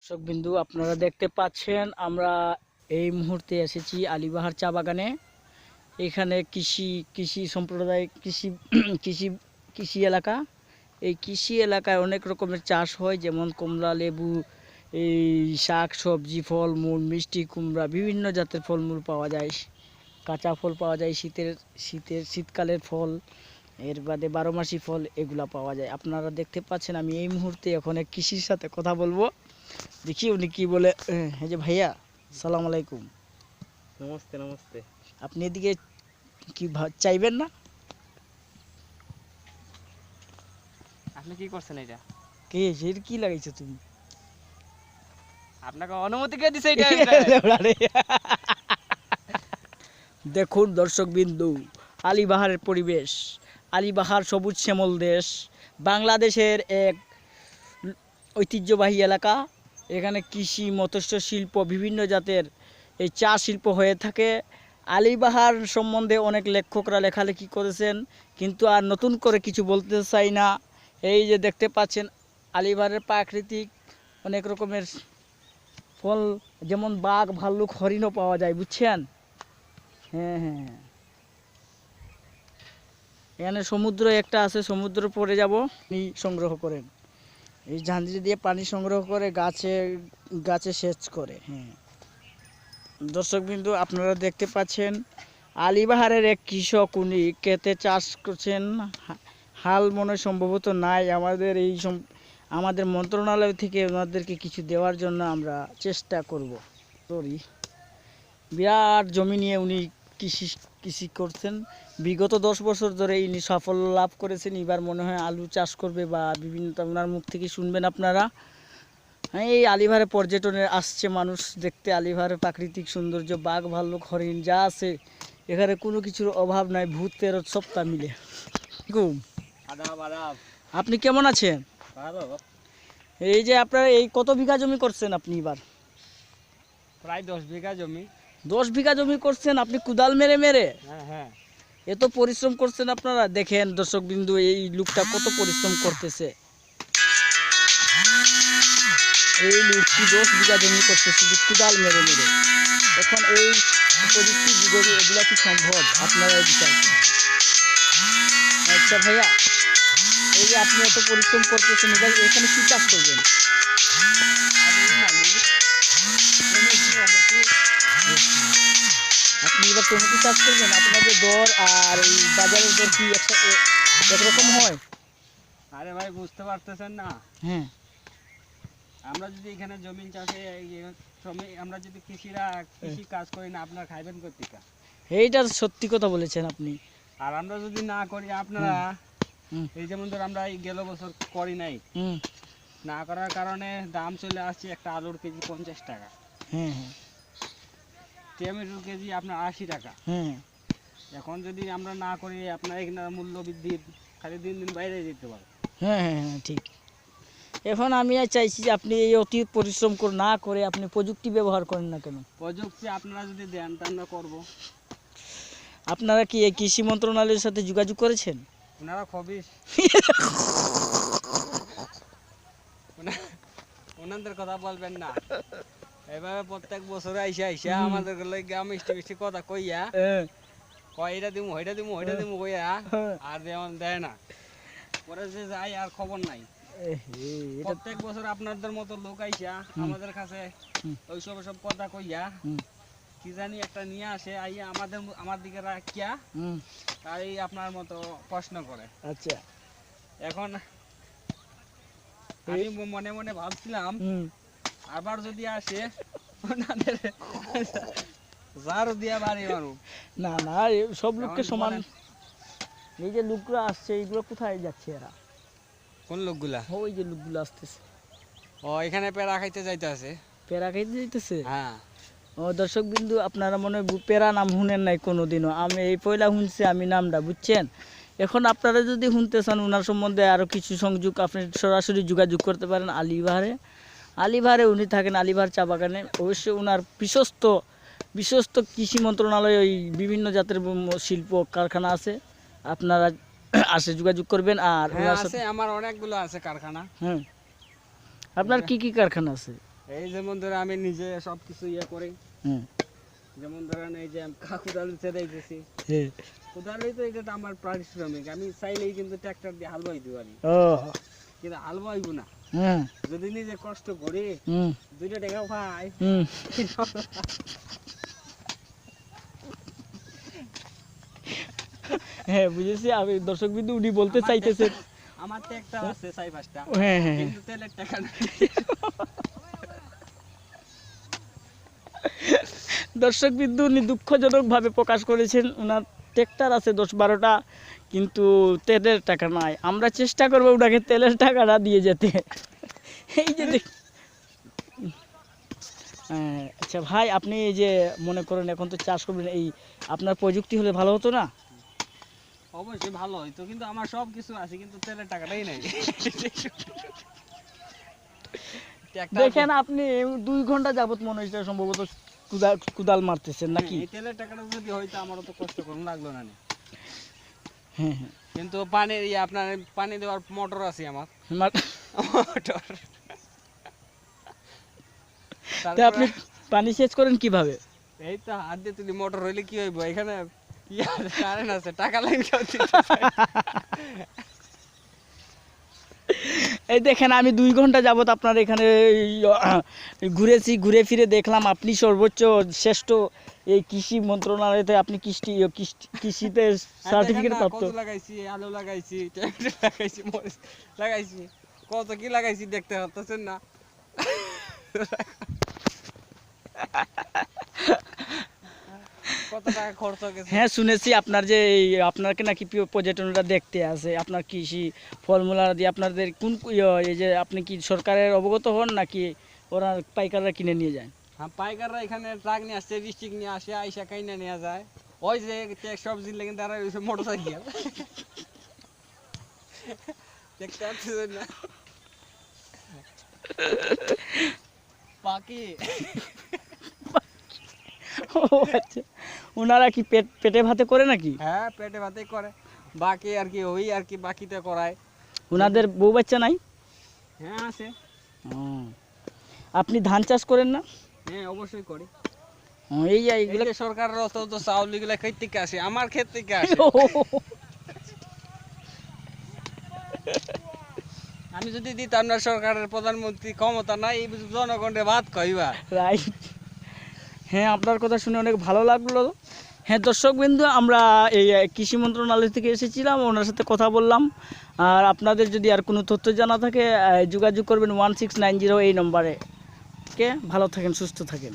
দর্শক বিন্দু আপনারা দেখতে পাচ্ছেন আমরা এই মুহূর্তে এসেছি আলীবাহার চা বাগানে। এখানে কৃষি সম্প্রদায় কৃষি কৃষি এলাকা। এই কৃষি এলাকায় অনেক রকমের চাষ হয়, যেমন কমলা, লেবু, এই শাক সবজি, ফলমূল, মিষ্টি কুমড়া, বিভিন্ন জাতের ফলমূল পাওয়া যায়। কাঁচা ফল পাওয়া যায়, শীতকালের ফল, এর বাদে 12 মাসি ফল এগুলা পাওয়া যায়। আপনারা দেখতে পাচ্ছেন আমি এই মুহূর্তে এখন এক কৃষির সাথে কথা বলবো, দেখি উনি কি বলে। এই যে ভাইয়া, সালাম আলাইকুম। নমস্তে নমস্তে। আপনি এদিকে কি চাইবেন না? আপনি কি করছেন? এটা কে এটা কি লাগাইছো তুমি? আপনাকে অনুমতি কে দিছে এটা? দেখুন দর্শক বিন্দু, আলীবাহারের পরিবেশ, আলীবাহার সবুজ শ্যামল দেশ, বাংলাদেশের এক ঐতিহ্যবাহী এলাকা। এখানে কৃষি, মৎস্য শিল্প, বিভিন্ন জাতের এই চা শিল্প হয়ে থাকে। আলীবাহার সম্বন্ধে অনেক লেখকরা লেখালেখি করেছেন, কিন্তু আর নতুন করে কিছু বলতে চাই না। এই যে দেখতে পাচ্ছেন আলীবাহারের প্রাকৃতিক অনেক রকমের ফল, যেমন বাঘ, ভাল্লুক, হরিণও পাওয়া যায়, বুঝছেন? হ্যাঁ হ্যাঁ, এখানে সমুদ্র একটা আছে, সমুদ্র পরে যাব, পানি সংগ্রহ করেন, এই ঝাঁঝরি দিয়ে পানি সংগ্রহ করে গাছে সেচ করে। হ্যাঁ দর্শক বিন্দু আপনারা দেখতে পাচ্ছেন আলীবাহারের এক কৃষক, উনি ক্ষেতে চাষ করছেন। হাল মনে সম্ভবত নাই। আমাদের মন্ত্রণালয় থেকে ওনাদেরকে কিছু দেওয়ার জন্য আমরা চেষ্টা করব। বিরাট জমি নিয়ে উনি কৃষি করছেন। বিগত 10 বছর ধরে ইনি সাফল্য লাভ করেছেন। এবার মনে হয় আলু চাষ করবে বা বিভিন্ন, ওনার মুখ থেকে শুনবেন আপনারা। এই আলীবাহারে পর্যটনে আসছে মানুষ দেখতে। আলীবাহারের প্রাকৃতিক সৌন্দর্য, বাঘ, ভাল্লুক, হরিণ যা আছে, এখানে কোনো কিছুর অভাব নাই, ভূত প্রেরত সবটা মিলে। আপনি কেমন আছেন? এই যে আপনার এই কত বিঘা জমি করছেন আপনি এবার? প্রায় 10 বিঘা জমি। 10 বিঘা জমি করছেন আপনি কুদাল মেরে মেরে? হ্যাঁ। এত পরিশ্রম করছেন আপনারা। দেখেন দর্শক বিন্দু, এই লোকটা কত পরিশ্রম করতেছে। এই লোকটি 10 বিঘা জমি করছে শুধু কুদাল মেরে মেরে। এখন এই প্রযুক্তির যুগে এগুলা কি সম্ভব? আপনারা বিচার করুন। আচ্ছা ভাইয়া, এই যে আপনি এত পরিশ্রম করতেছেন, এখানে কি চাষ করবেন? আপনি এবার টমেটো চাষ করবেন। আপনাদের দর আর এই বাজারের দর কি একরকম হয়? আরে ভাই, বুঝতে পারতেছেন না? হ্যাঁ, আমরা যদি এখানে জমি চাষে আমরা যদি কৃষি কাজ করি না, আপনারা খাইবেন কোথেকে? এইটা সত্যি কথা বলেছেন আপনি। আর আমরা যদি না করি, আপনারা এই যেমন ধর আমরা এই গেল বছর করি নাই, না করার কারণে দাম চলে আসছে একটা আলুর কেজি 50 টাকা। হ্যাঁ হ্যাঁ, টমেটোর কেজি আপনার 80 টাকা। হ্যাঁ, এখন যদি আমরা না করি, আপনার এখানে মূল্য বৃদ্ধির খালি দিন দিন বাইরে যেতে পারে। হ্যাঁ হ্যাঁ হ্যাঁ, ঠিক। এখন আমি চাইছি যে আপনি এই অতি পরিশ্রম না করে আপনি প্রযুক্তি ব্যবহার করেন না কেন? প্রযুক্তি আপনারা যদি দেন তা আমরা করবো। আপনারা কি এই কৃষি মন্ত্রণালয়ের সাথে যোগাযোগ করেছেন? ওনারা খবিস ওনাদের কথা বলবেন না। এভাবে প্রত্যেক বছর আইসা আমাদের মিষ্টি কথা কইয়া কয় এটা দিমু ওইটা দিমু কইয়া আর যেমন দেয় না, পরে যে যাই আর খবর নাই। প্রত্যেক বছর আপনাদের মতো লোক আইসা আমাদের কাছে ওই সব কথা কইয়া কি জানি একটা নিয়ে আসে, আইয়া আমার দিকে রাখিয়া তাই আপনার মতো প্রশ্ন করে। আচ্ছা, এখন আমি মনে মনে ভাবছিলাম আবার যদি আসে ঝাড়ু দিয়া বাড়ি মারু। না না, সব লোককে সমান। এই যে লোকগুলো আসছে, এইগুলো কোথায় যাচ্ছে এরা? কোন লোকগুলা? ওই যে লোকগুলো আসতেছে। ও, এখানে পেড়া খাইতে যাইতেছে। পেড়া খাইতে যাইতেছে? হ্যাঁ। ও দর্শক বিন্দু, আপনারা মনে হয় পেড়া নাম শুনেন নাই কোনোদিনও। আমি এই পয়লা শুনছি আমি নামটা, বুঝছেন? এখন আপনারা যদি শুনতে চান ওনার সম্বন্ধে আরও কিছু সংযোগ, আপনি সরাসরি যোগাযোগ করতে পারেন আলীবাহারে উনি থাকেন, আলীবাহার চা বাগানে। অবশ্যই ওনার বিশ্বস্ত কৃষি মন্ত্রণালয়, ওই বিভিন্ন জাতের শিল্প কারখানা আছে, আপনারা আসে যোগাযোগ করবেন। আর আমার অনেকগুলো আছে কারখানা। হ্যাঁ, আপনার কি কি কারখানা আছে? এই যেমন ধরেন আমি নিজে সব কিছু ইয়ে করি, হুম। যেমন ধরেন এই যে কোদাল ছেড়ে দিতেছি, কোদালই তো এটা তো আমার পারিশ্রমিক, আমি চাইলেই কিন্তু ট্রাক্টর দিয়ে হাল বাই দিতে পারি, ও কিন্তু হাল বাইব না হুম যদি নিজে কষ্ট করি, হুম 2 টাকা পাই। হুম। হ্যাঁ বুঝেছি, আমি দর্শক বিন্দু উনি বলতে চাইতেছেন। আমার ট্রাক্টর আছে 4-5টা, হ্যাঁ হ্যাঁ কিন্তু তেলের টাকা নাই। দর্শক বিন্দু উনি দুঃখজনকভাবে প্রকাশ করেছেন ওনার ট্রেক্টর আছে 10-12টা, কিন্তু তেলের টাকা নাই। আমরা চেষ্টা করবো ওনাকে তেলের টাকাটা দিয়ে যেতে। এই যে আচ্ছা ভাই, আপনি এই যে মনে করেন এখন তো চাষ করবেন, এই আপনার প্রযুক্তি হলে ভালো হতো না? অবশ্যই ভালো হইতো, কিন্তু আমার সব কিছু আছে, কিন্তু তেলের টাকাটাই নাই। ট্রাক্টর দেখেন আপনি 2 ঘন্টা যাবত মনে হচ্ছে সম্ভবত কুদাল মারতেছেন নাকি? এই তেলের টাকাটা যদি হইতো আমারও তো কষ্ট করুন লাগলো না। হ্যাঁ হ্যাঁ। কিন্তু পানির আপনার পানি দেওয়ার মোটর আছে আমার, মোটর। তা আপনি পানি সেচ করেন কিভাবে? এই তো হাত দিয়ে তুলি, মোটর হইলে কি হইব, এখানে কারেন্ট আছে, টাকা লাইন এই দেখেন আমি 2 ঘন্টা যাবত আপনার এখানে ঘুরেছি, ঘুরে ফিরে দেখলাম আপনি সর্বোচ্চ শ্রেষ্ঠ এই কৃষি মন্ত্রণালয়তে আপনি কৃষিতে সার্টিফিকেট প্রাপ্ত। কত লাগাইছি, আলু লাগাইছি, টমেটো লাগাইছি, মরিচ লাগাইছি, কত কি লাগাইছি দেখতে পাচ্ছেন না? কত টাকা খরচ গেছে। হ্যাঁ শুনেছি আপনার যে আপনাকে নাকি পর্যটনরা দেখতে আসে, আপনার কৃষি ফলমূলা দিয়ে আপনাদের কোন এই যে আপনি কি সরকারের অবগত হন নাকি ওরা পাইকাররা কিনে নিয়ে যায়? হ্যাঁ, পাইকাররা এখানে ট্রাক নিয়ে আসছে, ডিস্ট্রিক্ট নিয়ে আসে, আইসা কাইনা নিয়ে যায়। ওই যে সবজি লেগে তারা মোটর সাইকেল দেখতে পাচ্ছেন না? পাখি। ও আচ্ছা, ওনারা কি পেটে ভাতে করে নাকি? হ্যাঁ, পেটে ভাতেই করে, বাকি আর কি ওই আর কি বাকিটা করায়। ওনাদের বউ বাচ্চা নাই? হ্যাঁ আছে। আপনি ধান চাষ করেন না? হ্যাঁ অবশ্যই করি। এই যে এইগুলো এই যে সরকারের অত তো চাউল এগুলা কই থেকে আসে, আমার ক্ষেত থেকে আসে। আমি যদি দিতাম না, সরকারের প্রধানমন্ত্রী ক্ষমতা নাই, এই জনগণের ভাত খাইবা। রাইট। হ্যাঁ আপনার কথা শুনে অনেক ভালো লাগলো। হ্যাঁ দর্শকবৃন্দ, আমরা এই কৃষি মন্ত্রণালয় থেকে এসেছিলাম, ওনার সাথে কথা বললাম। আর আপনাদের যদি আর কোনো তথ্য জানা থাকে যোগাযোগ করবেন 1690 এই নম্বরে। ভালো থাকেন, সুস্থ থাকেন।